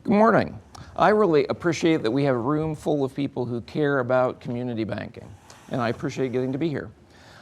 Good morning. I really appreciate that we have a room full of people who care about community banking, and I appreciate getting to be here.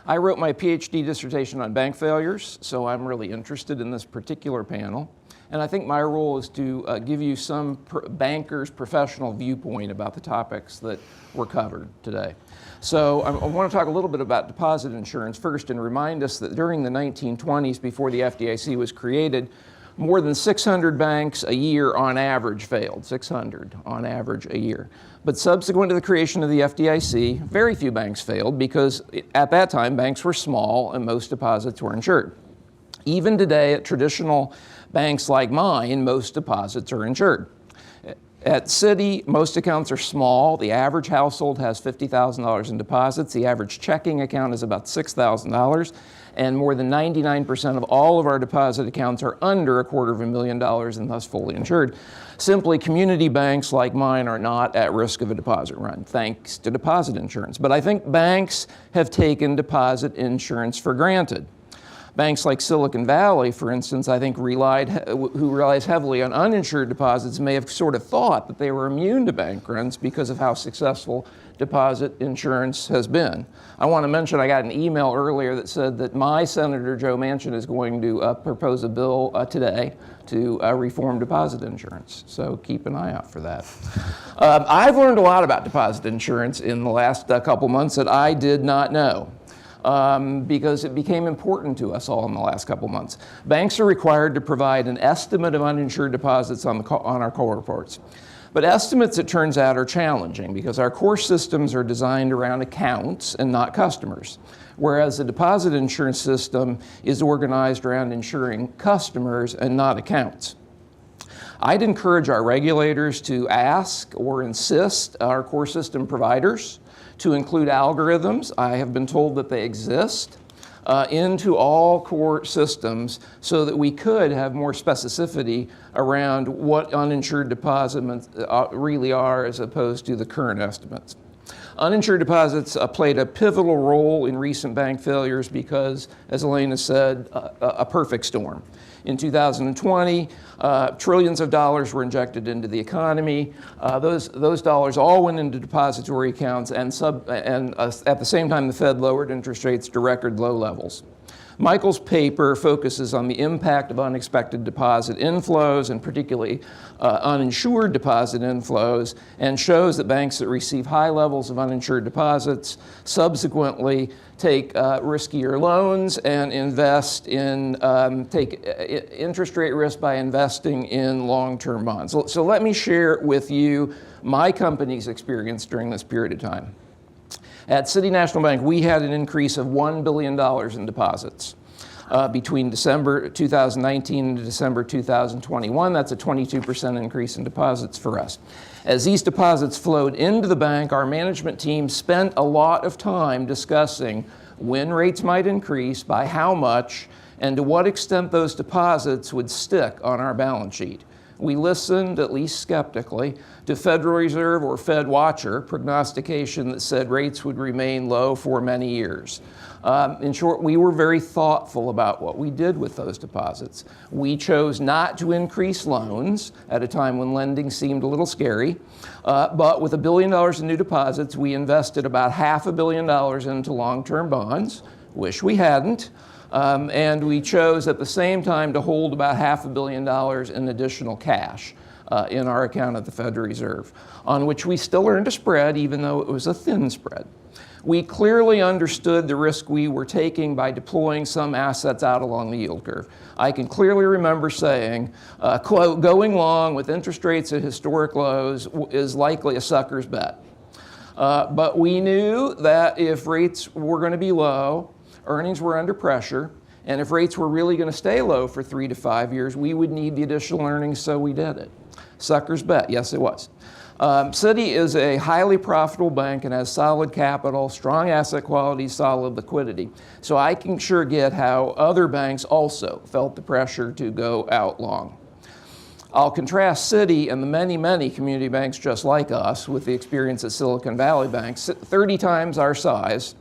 I wrote my PhD dissertation on bank failures, so I'm really interested in this particular panel, and I think my role is to give you some banker's professional viewpoint about the topics that were covered today. So I want to talk a little bit about deposit insurance first and remind us that during the 1920s, before the FDIC was created, more than 600 banks a year on average failed, 600 on average a year. But subsequent to the creation of the FDIC, very few banks failed because at that time banks were small and most deposits were insured. Even today at traditional banks like mine, most deposits are insured. At Citi, most accounts are small. The average household has $50,000 in deposits. The average checking account is about $6,000. And more than 99% of all of our deposit accounts are under $250,000 and thus fully insured. Simply, community banks like mine are not at risk of a deposit run, thanks to deposit insurance. But I think banks have taken deposit insurance for granted. Banks like Silicon Valley, for instance, I think who relies heavily on uninsured deposits may have sort of thought that they were immune to bank runs because of how successful deposit insurance has been. I want to mention I got an email earlier that said that my Senator Joe Manchin is going to propose a bill today to reform deposit insurance. So keep an eye out for that. I've learned a lot about deposit insurance in the last couple months that I did not know. Because it became important to us all in the last couple months. Banks are required to provide an estimate of uninsured deposits on our core reports. But estimates, it turns out, are challenging because our core systems are designed around accounts and not customers, whereas the deposit insurance system is organized around insuring customers and not accounts. I'd encourage our regulators to ask or insist our core system providers to include algorithms, I have been told that they exist, into all core systems so that we could have more specificity around what uninsured deposits really are as opposed to the current estimates. Uninsured deposits played a pivotal role in recent bank failures because, as Elena said, a perfect storm. In 2020, trillions of dollars were injected into the economy. Those dollars all went into depository accounts, and at the same time, the Fed lowered interest rates to record low levels. Michael's paper focuses on the impact of unexpected deposit inflows, and particularly uninsured deposit inflows, and shows that banks that receive high levels of uninsured deposits subsequently take riskier loans and take interest rate risk by investing in long-term bonds. So let me share with you my company's experience during this period of time. At City National Bank, we had an increase of $1 billion in deposits between December 2019 and December 2021. That's a 22% increase in deposits for us. As these deposits flowed into the bank, our management team spent a lot of time discussing when rates might increase, by how much, and to what extent those deposits would stick on our balance sheet. We listened, at least skeptically, to Federal Reserve or Fed Watcher prognostication that said rates would remain low for many years. In short, we were very thoughtful about what we did with those deposits. We chose not to increase loans at a time when lending seemed a little scary, but with $1 billion in new deposits, we invested about $500 million into long-term bonds. Wish we hadn't. And we chose at the same time to hold about $500 million in additional cash in our account at the Federal Reserve, on which we still earned a spread, even though it was a thin spread. We clearly understood the risk we were taking by deploying some assets out along the yield curve. I can clearly remember saying, quote, going long with interest rates at historic lows is likely a sucker's bet. But we knew that if rates were going to be low, earnings were under pressure, and if rates were really going to stay low for 3 to 5 years, we would need the additional earnings, so we did it. Sucker's bet, yes it was. Citi is a highly profitable bank and has solid capital, strong asset quality, solid liquidity. So I can sure get how other banks also felt the pressure to go out long. I'll contrast Citi and the many, many community banks just like us with the experience at Silicon Valley Bank, 30 times our size,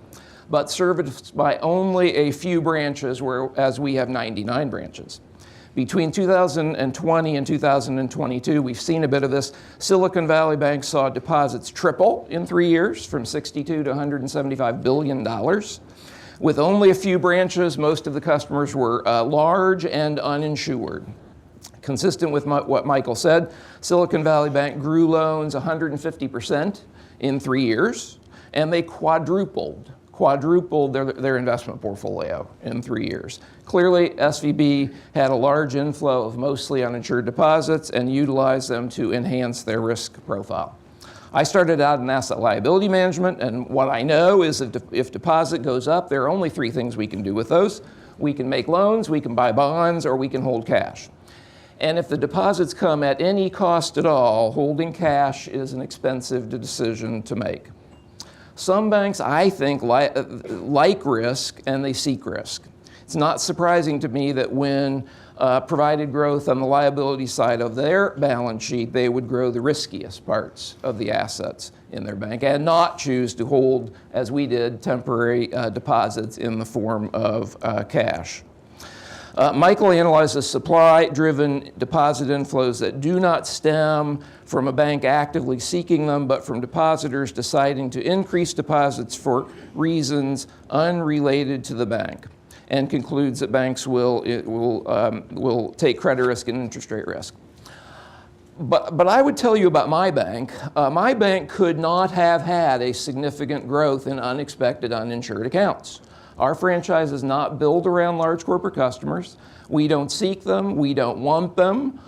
but serviced by only a few branches, whereas we have 99 branches. Between 2020 and 2022, we've seen a bit of this. Silicon Valley Bank saw deposits triple in 3 years, from $62 to $175 billion. With only a few branches, most of the customers were large and uninsured. Consistent with what Michael said, Silicon Valley Bank grew loans 150% in 3 years, and they quadrupled their investment portfolio in 3 years. Clearly, SVB had a large inflow of mostly uninsured deposits and utilized them to enhance their risk profile. I started out in asset liability management, and what I know is that if deposit goes up, there are only 3 things we can do with those. We can make loans, we can buy bonds, or we can hold cash. And if the deposits come at any cost at all, holding cash is an expensive decision to make. Some banks, I think, like risk, and they seek risk. It's not surprising to me that when provided growth on the liability side of their balance sheet, they would grow the riskiest parts of the assets in their bank and not choose to hold, as we did, temporary deposits in the form of cash. Michael analyzes supply-driven deposit inflows that do not stem from a bank actively seeking them, but from depositors deciding to increase deposits for reasons unrelated to the bank, and concludes that banks will take credit risk and interest rate risk. But I would tell you about my bank. My bank could not have had a significant growth in unexpected uninsured accounts. Our franchise is not built around large corporate customers. We don't seek them. We don't want them.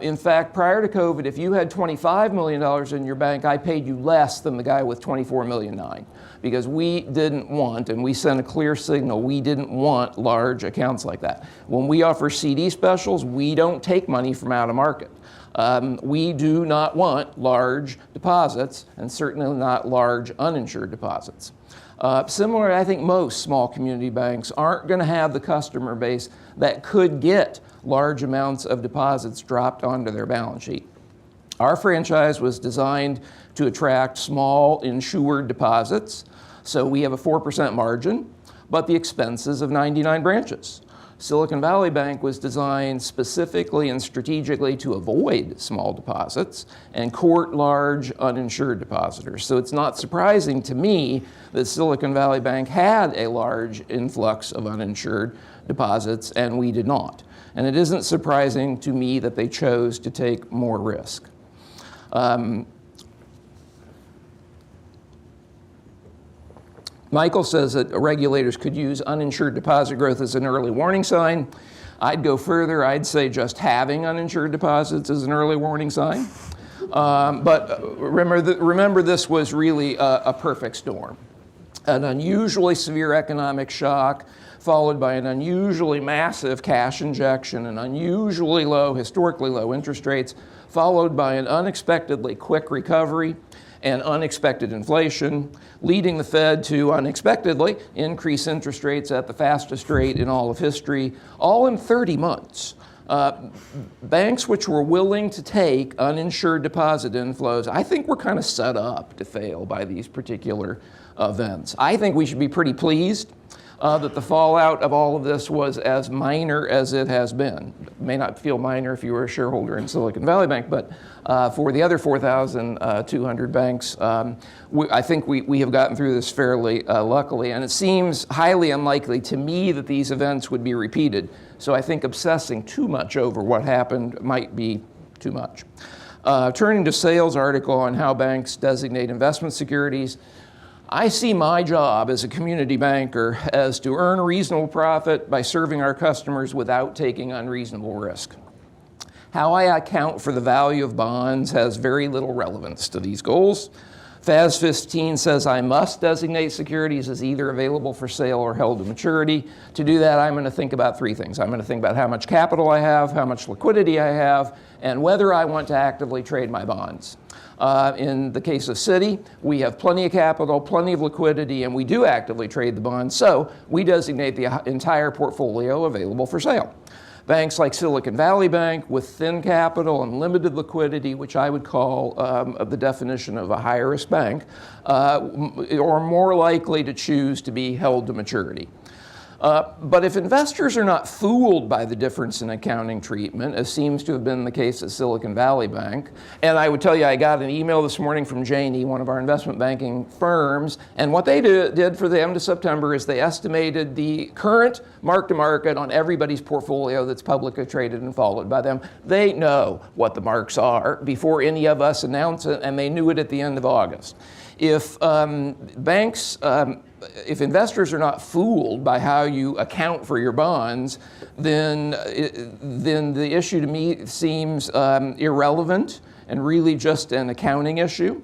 In fact, prior to COVID, if you had $25 million in your bank, I paid you less than the guy with $24.9 million, because we didn't want, and we sent a clear signal, we didn't want large accounts like that. When we offer CD specials, we don't take money from out of market. We do not want large deposits, and certainly not large uninsured deposits. Similarly, I think most small community banks aren't going to have the customer base that could get large amounts of deposits dropped onto their balance sheet. Our franchise was designed to attract small insured deposits, so we have a 4% margin, but the expenses of 99 branches. Silicon Valley Bank was designed specifically and strategically to avoid small deposits and court large uninsured depositors. So it's not surprising to me that Silicon Valley Bank had a large influx of uninsured deposits and we did not. And it isn't surprising to me that they chose to take more risk. Michael says that regulators could use uninsured deposit growth as an early warning sign. I'd go further. I'd say just having uninsured deposits is an early warning sign. But remember, this was really a perfect storm. An unusually severe economic shock, followed by an unusually massive cash injection, and unusually low, historically low interest rates, followed by an unexpectedly quick recovery and unexpected inflation, leading the Fed to unexpectedly increase interest rates at the fastest rate in all of history, all in 30 months. Banks which were willing to take uninsured deposit inflows, I think were kind of set up to fail by these particular events. I think we should be pretty pleased that the fallout of all of this was as minor as it has been. It may not feel minor if you were a shareholder in Silicon Valley Bank, but for the other 4,200 banks, I think we have gotten through this fairly luckily, and it seems highly unlikely to me that these events would be repeated. So I think obsessing too much over what happened might be too much. Turning to Sales' article on how banks designate investment securities, I see my job as a community banker as to earn a reasonable profit by serving our customers without taking unreasonable risk. How I account for the value of bonds has very little relevance to these goals. FAS 15 says I must designate securities as either available for sale or held to maturity. To do that, I'm going to think about 3 things. I'm going to think about how much capital I have, how much liquidity I have, and whether I want to actively trade my bonds. In the case of Citi, we have plenty of capital, plenty of liquidity, and we do actively trade the bonds, so we designate the entire portfolio available for sale. Banks like Silicon Valley Bank with thin capital and limited liquidity, which I would call the definition of a high-risk bank, are more likely to choose to be held to maturity. But if investors are not fooled by the difference in accounting treatment, as seems to have been the case at Silicon Valley Bank, and I would tell you I got an email this morning from Janie, one of our investment banking firms, and what they did for the end of September is they estimated the current mark-to-market on everybody's portfolio that's publicly traded and followed by them. They know what the marks are before any of us announce it, and they knew it at the end of August. If if investors are not fooled by how you account for your bonds, then the issue to me seems irrelevant and really just an accounting issue.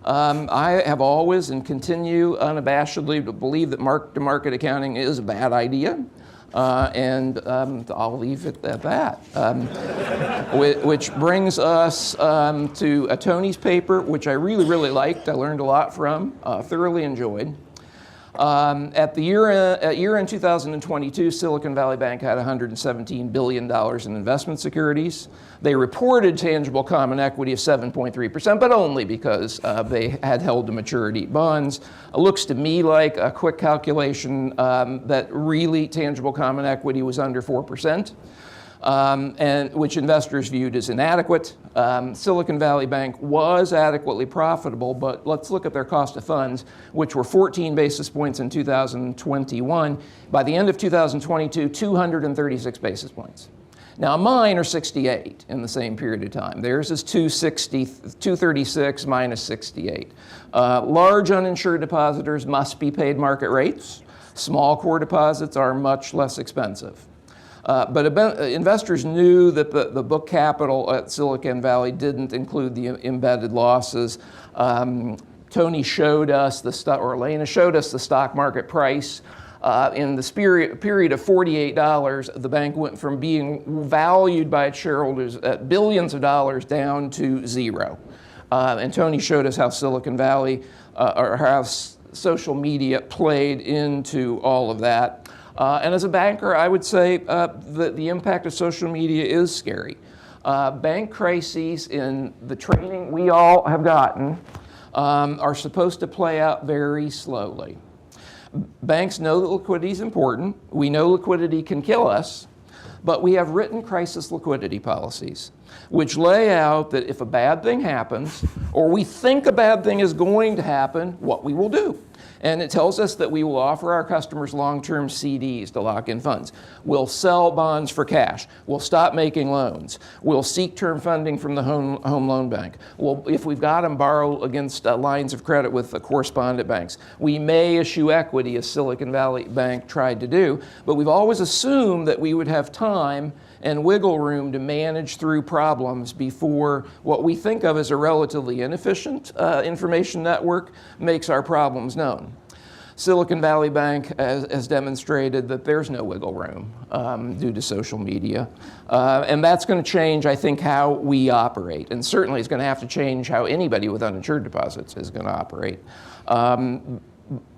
I have always and continue unabashedly to believe that mark-to-market accounting is a bad idea. And I'll leave it at that. Which brings us to Tony's paper, which I really, really liked. I learned a lot from, thoroughly enjoyed. At year-end 2022, Silicon Valley Bank had $117 billion in investment securities. They reported tangible common equity of 7.3%, but only because they had held to maturity bonds. It looks to me like a quick calculation that really tangible common equity was under 4%. And which investors viewed as inadequate. Silicon Valley Bank was adequately profitable, but let's look at their cost of funds, which were 14 basis points in 2021. By the end of 2022, 236 basis points. Now mine are 68 in the same period of time. Theirs is 236 minus 68. Large uninsured depositors must be paid market rates. Small core deposits are much less expensive. But investors knew that the book capital at Silicon Valley didn't include the embedded losses. Tony showed us or Elena showed us the stock market price. In the period of $48, the bank went from being valued by its shareholders at billions of dollars down to zero. And Tony showed us how Silicon Valley, or how social media played into all of that. And as a banker, I would say that the impact of social media is scary. Bank crises, in the training we all have gotten, are supposed to play out very slowly. Banks know that liquidity is important. We know liquidity can kill us, but we have written crisis liquidity policies, which lay out that if a bad thing happens, or we think a bad thing is going to happen, what we will do. And it tells us that we will offer our customers long-term CDs to lock in funds. We'll sell bonds for cash. We'll stop making loans. We'll seek term funding from the home loan bank. We'll, if we've got them, borrow against lines of credit with the correspondent banks. We may issue equity, as Silicon Valley Bank tried to do, but we've always assumed that we would have time and wiggle room to manage through problems before what we think of as a relatively inefficient information network makes our problems known. Silicon Valley Bank has demonstrated that there's no wiggle room due to social media. And that's going to change, I think, how we operate. And certainly it's going to have to change how anybody with uninsured deposits is going to operate.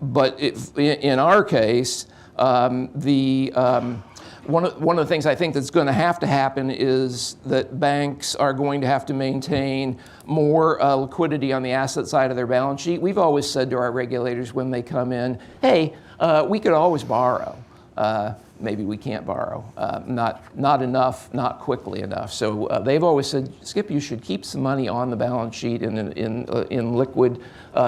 But in our case, one of the things I think that's going to happen is that banks are going to have to maintain more liquidity on the asset side of their balance sheet. We've always said to our regulators when they come in, hey, we could always borrow. Maybe we can't borrow, not enough, not quickly enough. So they've always said, Skip, you should keep some money on the balance sheet in liquid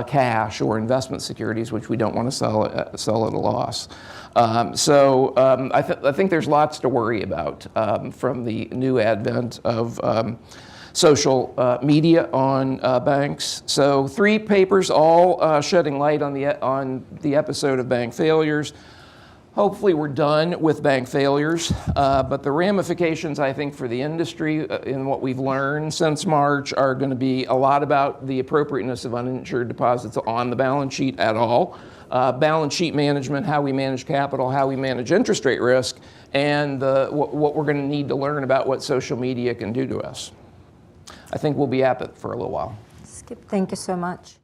cash or investment securities, which we don't want to sell at a loss. I think there's lots to worry about from the new advent of social media on banks. So 3 papers, all shedding light on the episode of bank failures. Hopefully we're done with bank failures, but the ramifications, I think, for the industry in what we've learned since March are going to be a lot about the appropriateness of uninsured deposits on the balance sheet at all, balance sheet management, how we manage capital, how we manage interest rate risk, and what we're going to need to learn about what social media can do to us. I think we'll be at it for a little while. Skip, thank you so much.